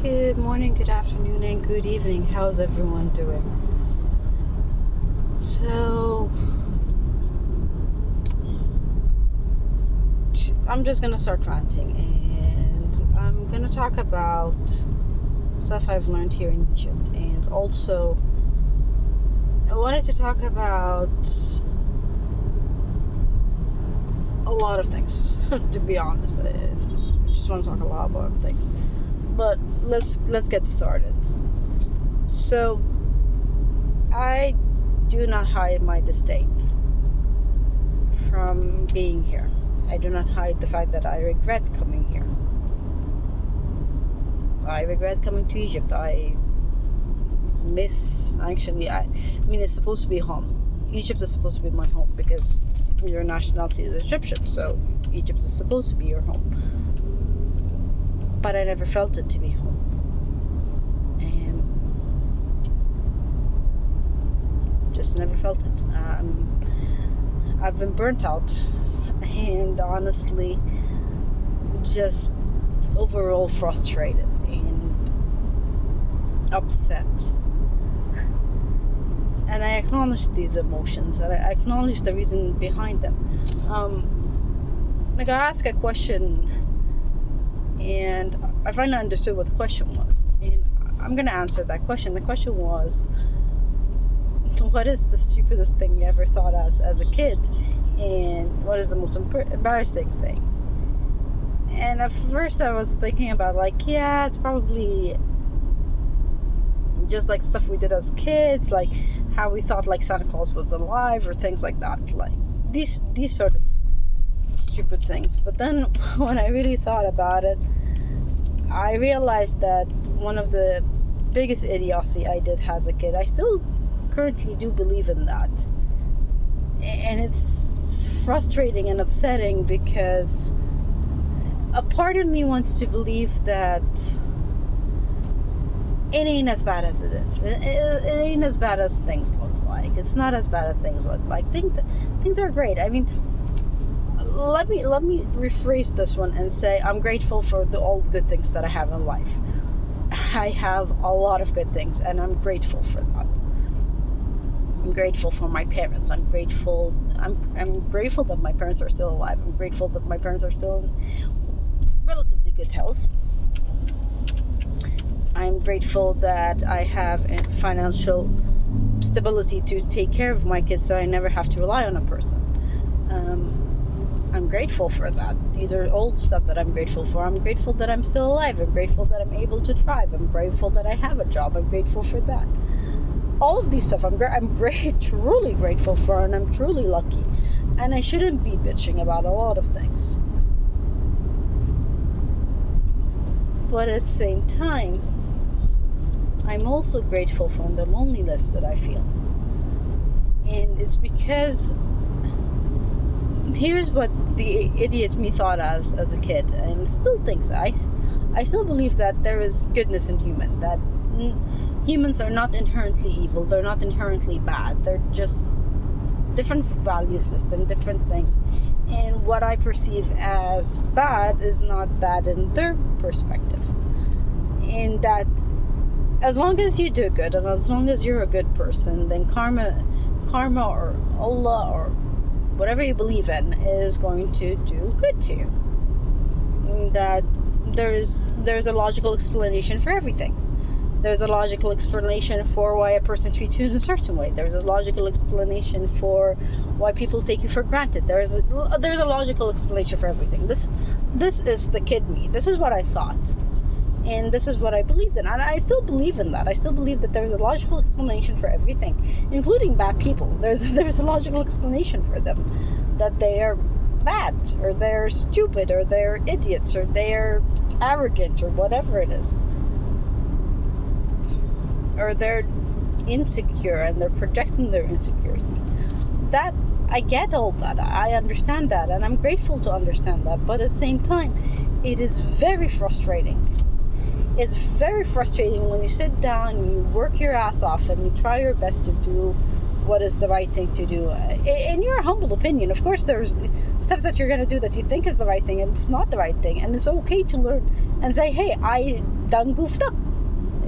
Good morning, good afternoon, and good evening. How's everyone doing? So, I'm just gonna start ranting, and I'm gonna talk about stuff I've learned here in Egypt, and also I wanted to talk about a lot of things. To be honest, I just want to talk a lot about things. But let's get started. So, I do not hide my disdain from being here. I do not hide the fact that I regret coming here. I regret coming to Egypt. I mean, it's supposed to be home. Egypt is supposed to be my home because your nationality is Egyptian, so Egypt is supposed to be your home. But I never felt it to be home. And just never felt it. I've been burnt out, and honestly, just overall frustrated and upset. And I acknowledge these emotions, and I acknowledge the reason behind them. I asked a question, and I finally understood what the question was, and I'm gonna answer that question. The question was, what is the stupidest thing you ever thought as a kid, and what is the most embarrassing thing? And at first I was thinking about it's probably just like stuff we did as kids, like how we thought like Santa Claus was alive or things like that, like these sort of stupid things. But then when I really thought about it, I realized that one of the biggest idiocy I did as a kid, I still currently do believe in that, and it's frustrating and upsetting because a part of me wants to believe that it ain't as bad as it is. It ain't as bad as things look like. It's not as bad as things look like. Things are great. I mean, let me rephrase this one and say I'm grateful for all the good things that I have in life. I have a lot of good things, and I'm grateful for that. I'm grateful for my parents. I'm grateful that my parents are still alive. I'm grateful that my parents are still in relatively good health. I'm grateful that I have financial stability to take care of my kids, so I never have to rely on a person. I'm grateful for that. These are old stuff that I'm grateful for. I'm grateful that I'm still alive. I'm grateful that I'm able to drive. I'm grateful that I have a job. I'm grateful for that. All of these stuff I'm truly grateful for, and I'm truly lucky. And I shouldn't be bitching about a lot of things. But at the same time, I'm also grateful for the loneliness that I feel. And it's because here's what the idiot me thought as a kid, and still thinks. I still believe that there is goodness in human, that humans are not inherently evil, they're not inherently bad, they're just different value system, different things, and what I perceive as bad is not bad in their perspective. And that as long as you do good, and as long as you're a good person, then karma or Allah or whatever you believe in is going to do good to you. That there's a logical explanation for everything. There's a logical explanation for why a person treats you in a certain way. There's a logical explanation for why people take you for granted. There's a logical explanation for everything. This is the kid me. This is what I thought. And this is what I believed in. And I still believe in that. I still believe that there's a logical explanation for everything, including bad people. There's a logical explanation for them. That they are bad, or they're stupid, or they're idiots, or they're arrogant, or whatever it is. Or they're insecure and they're projecting their insecurity. That, I get all that. I understand that, and I'm grateful to understand that. But at the same time, it is very frustrating. It's very frustrating when you sit down and you work your ass off and you try your best to do what is the right thing to do. In your humble opinion, of course, there's stuff that you're going to do that you think is the right thing and it's not the right thing. And it's okay to learn and say, hey, I done goofed up.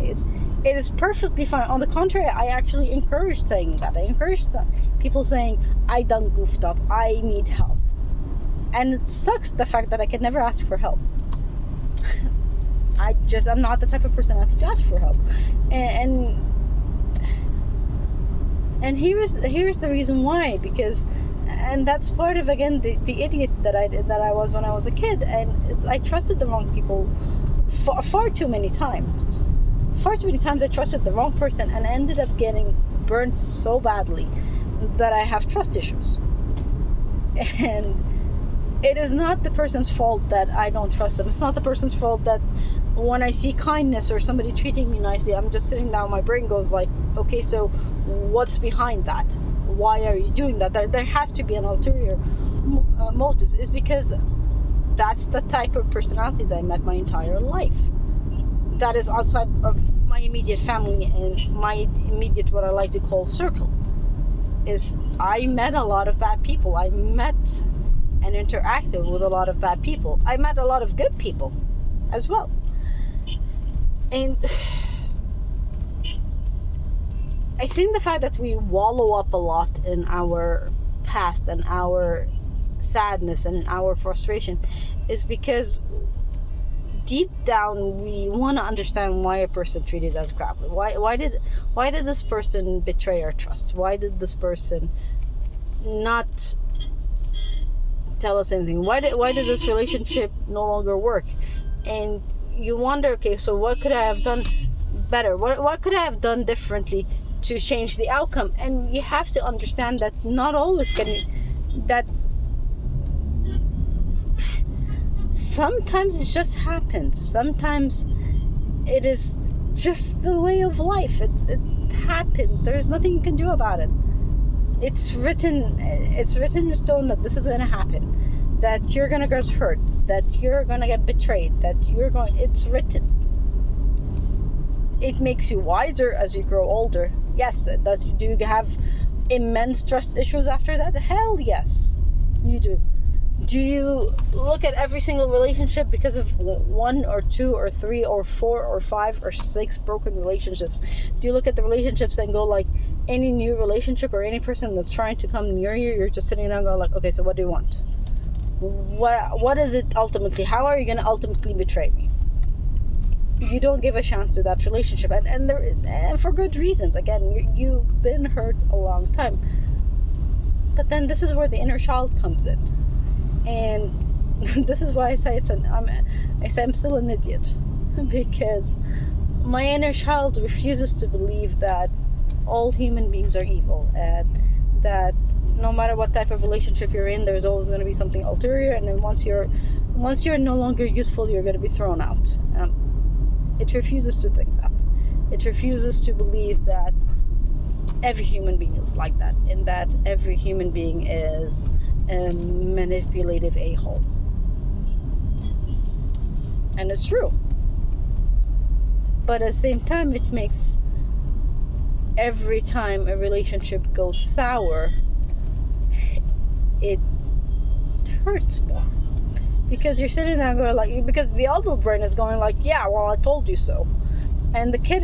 It is perfectly fine. On the contrary, I actually encourage saying that. I encourage people saying, I done goofed up, I need help. And it sucks the fact that I can never ask for help. I'm not the type of personality to ask for help. And here's the reason why, because, and that's part of, again, the idiot that I was when I was a kid. And I trusted the wrong people far too many times. Far too many times I trusted the wrong person and ended up getting burned so badly that I have trust issues. And it is not the person's fault that I don't trust them. It's not the person's fault that when I see kindness or somebody treating me nicely, I'm just sitting down, my brain goes like, okay, so what's behind that? Why are you doing that? There has to be an ulterior motives. It's because that's the type of personalities I met my entire life. That is outside of my immediate family and my immediate, what I like to call, circle. Is I met a lot of bad people. I met and interacted with a lot of bad people. I met a lot of good people as well. And I think the fact that we wallow up a lot in our past and our sadness and our frustration is because deep down we want to understand why a person treated us crap. Why did this person betray our trust? Why did this person not tell us anything? Why did this relationship no longer work? And you wonder, okay, so what could I have done better? What could I have done differently to change the outcome? And you have to understand that not always that sometimes it just happens. Sometimes it is just the way of life. It happens. There's nothing you can do about it. It's written in stone that this is going to happen, that you're going to get hurt, that you're going to get betrayed, it's written. It makes you wiser as you grow older. Yes, do you have immense trust issues after that? Hell yes, you do. Do you look at every single relationship because of 1 or 2 or 3 or 4 or 5 or 6 broken relationships? Do you look at the relationships and go like, any new relationship or any person that's trying to come near you, you're just sitting there and go like, okay, so what do you want? What is it ultimately? How are you going to ultimately betray me? You don't give a chance to that relationship, and for good reasons. Again, you've been hurt a long time. But then this is where the inner child comes in. And this is why I say I'm still an idiot, because my inner child refuses to believe that all human beings are evil, and that no matter what type of relationship you're in, there's always going to be something ulterior, and then once you're no longer useful, you're going to be thrown out. It refuses to think that. It refuses to believe that every human being is like that, and that every human being is a manipulative a-hole. And it's true. But at the same time, it makes every time a relationship goes sour, it hurts more. Because you're sitting there going like, because the adult brain is going like, yeah, well, I told you so. And the kid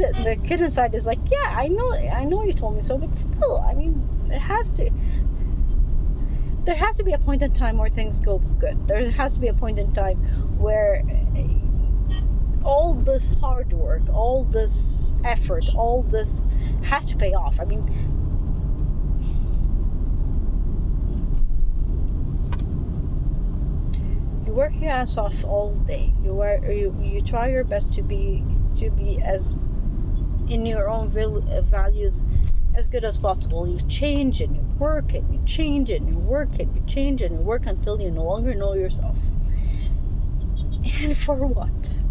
inside is like, yeah, I know you told me so, but still, I mean, there has to be a point in time where things go good. There has to be a point in time where all this hard work, all this effort, all this has to pay off. I mean, you work your ass off all day. You try your best to be as in your own values as good as possible. You change and you work and you change and you work and you change and you work until you no longer know yourself. And for what?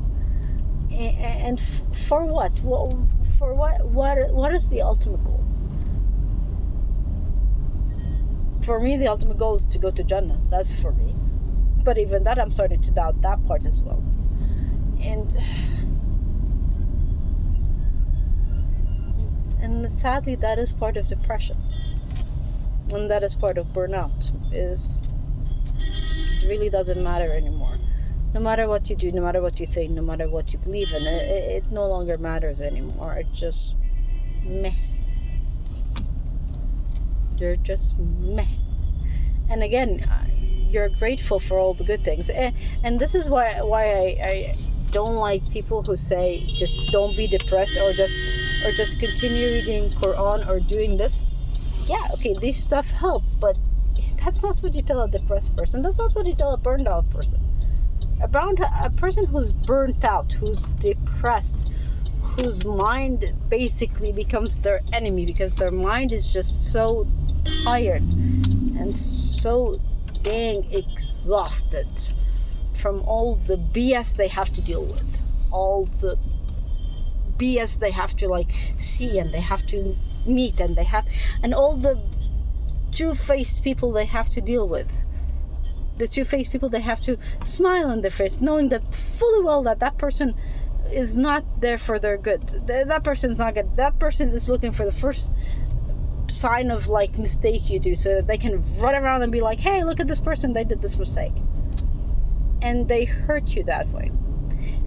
And for what? For what? What is the ultimate goal? For me, the ultimate goal is to go to Jannah. That's for me. But even that, I'm starting to doubt that part as well. And sadly, that is part of depression. And that is part of burnout. It really doesn't matter anymore. no matter what you do, no matter what you think, no matter what you believe in, it no longer matters anymore. It just meh. You're just meh. And again, you're grateful for all the good things. And this is why I don't like people who say just don't be depressed, or just continue reading Quran or doing this. Yeah, okay, these stuff help, but that's not what you tell a depressed person. That's not what you tell a burned out person. A person who's burnt out, who's depressed, whose mind basically becomes their enemy because their mind is just so tired and so dang exhausted from all the BS they have to deal with, all the BS they have to see, and they have to meet, and all the two-faced people they have to deal with, the two-faced people they have to smile on their face, knowing that fully well that person is not there for their good. That person's not good. That person is looking for the first sign of mistake you do, so that they can run around and be like, hey, look at this person, they did this mistake, and they hurt you that way.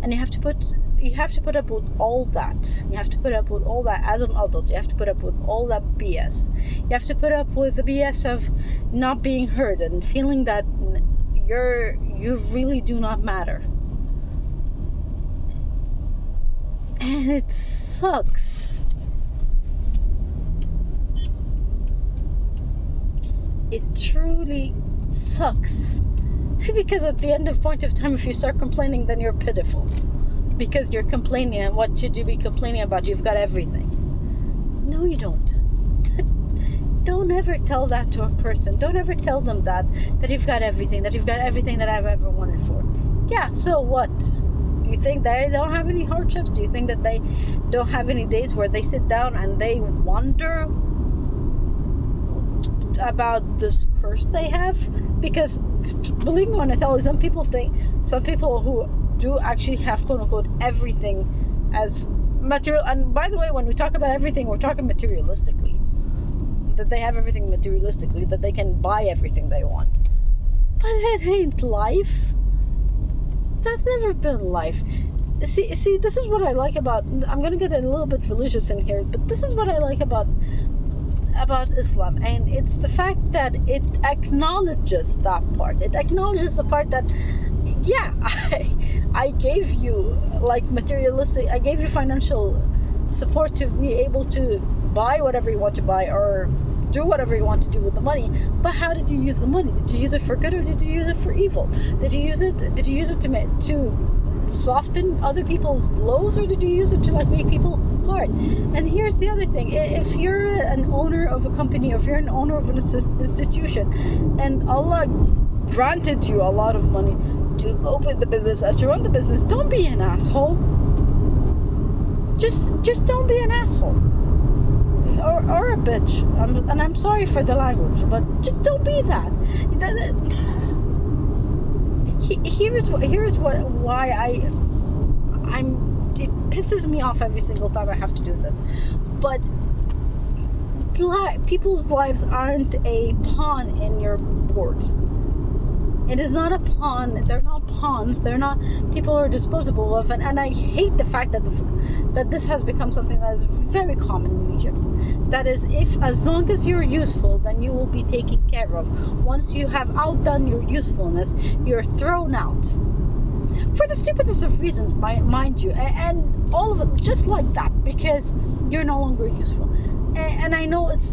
And you have to put up with all that. You have to put up with all that as an adult. You have to put up with all that BS. You have to put up with the BS of not being heard and feeling that you really do not matter. And it sucks. It truly sucks. Because at the end of point of time, if you start complaining, then you're pitiful. Because you're complaining, and what should you be complaining about? You've got everything. No, you don't. Don't ever tell that to a person. Don't ever tell them that you've got everything, that I've ever wanted for. Yeah, so what? Do you think they don't have any hardships? Do you think that they don't have any days where they sit down and they wonder about this curse they have? Because believe me when I tell you, some people who do actually have quote unquote everything as material, and by the way, when we talk about everything, we're talking materialistically, that they have everything materialistically, that they can buy everything they want. But it ain't life. That's never been life. See, this is what I like about, I'm gonna get a little bit religious in here, but this is what I like about Islam, and it's the fact that it acknowledges that part. It acknowledges the part that, yeah, I gave you materialistic, I gave you financial support to be able to buy whatever you want to buy or do whatever you want to do with the money. But how did you use the money? Did you use it for good, or did you use it for evil? Did you use it to soften other people's blows, or did you use it to make people hard? And here's the other thing: if you're an owner of a company, or if you're an owner of an institution, and Allah granted you a lot of money to open the business and to run the business, don't be an asshole. Just don't be an asshole. Or a bitch. And I'm sorry for the language, but just don't be that. Here's why it pisses me off every single time I have to do this. But people's lives aren't a pawn in your board. It is not a pawn. They're not pawns. They're not people who are disposable of. And I hate the fact that this has become something that is very common in Egypt. That is, as long as you're useful, then you will be taken care of. Once you have outdone your usefulness, you're thrown out. For the stupidest of reasons, mind you. And all of it just like that, because you're no longer useful. And I know it's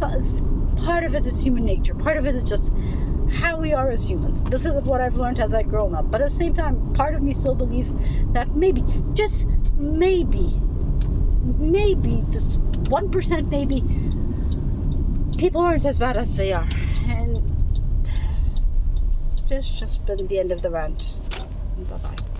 part of it is human nature. Part of it is just how we are as humans. This is what I've learned as I've grown up. But at the same time, part of me still believes that maybe, just maybe, this 1% maybe, people aren't as bad as they are. And this has just been the end of the rant. Bye-bye.